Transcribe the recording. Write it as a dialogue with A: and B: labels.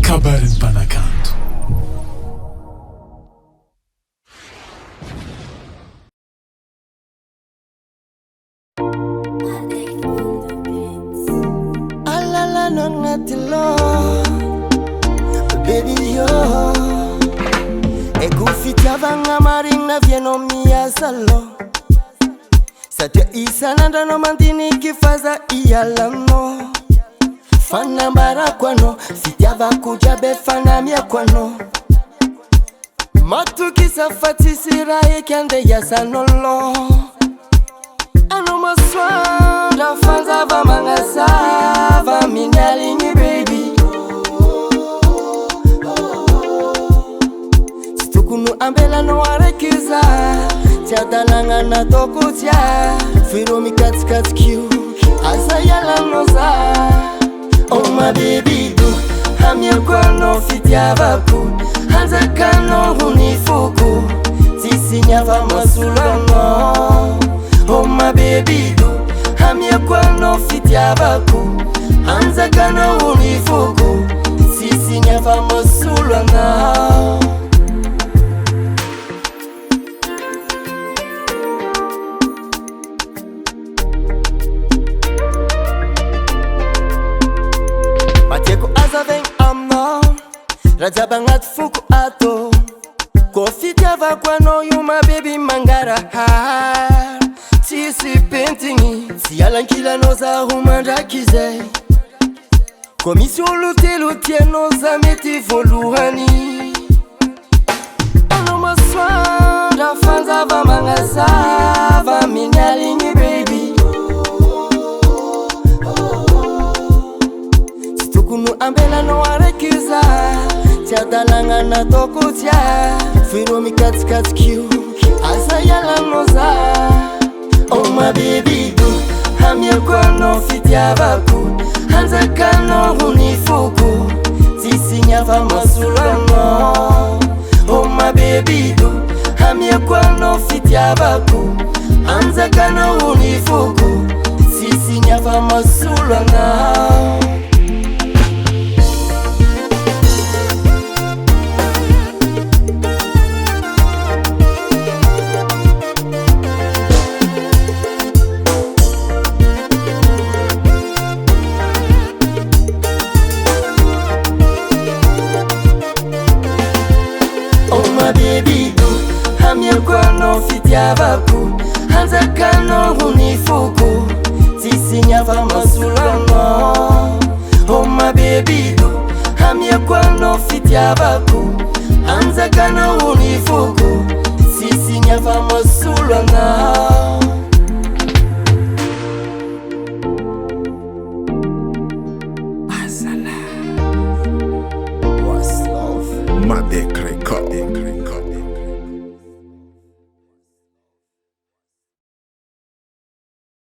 A: kabarin'ny mpanakanto.
B: Baby yo, e kufitiavagna marigna viano miasalo. Satria isan'andro mandiniky faza ialano. Fanambarako anao, fitiavako jiaby fanamiako anao. Matokisa fa tsisy raha eky andeha hiasan'olo. Anao masoandra fanjava magnasava minaligny baby. Tsy tokony ambelanao araiky za, tsy adalagna nataoko tia. Firo mikatsikatsik'io, asa ialanao za. Oh my baby do, amiako anao fitiavako. Hanjakanao hony foko, tsisy niava masolo anao. Oh my baby do, amiako anao fitiavako. Hanjakanao hony foko, tsisy niava masolo anao. Matiako aza vegny aminao, raha jiaby agnaty foko ato. Ko fitiavako anao io my baby mangarahara. Tsisy pentigny, tsy alankilanao zaho mandraky zay. Ko misy olo telo tianao za mety voalohany. Anao masoandra fanjava magnasava minaligny baby. Tsy tokony ambelanao araiky za, tsy adalagna nataoko tia. Firo mikatsikatsik'io, asa ialanao za. Oh my baby do, amiako anao fitiavako. Hanjakanao hony foko, tsisy niava masolo anao. Oh my baby do, amiako anao fitiavako. Hanjakanao hony foko, tsisy niava masolo anao. Baby do, amiako anao fitiavako. Hanjakanao hony foko, tsisy niava masolo anao. Oh my baby do, amiako anao fitiavako. Hanjakanao hony foko.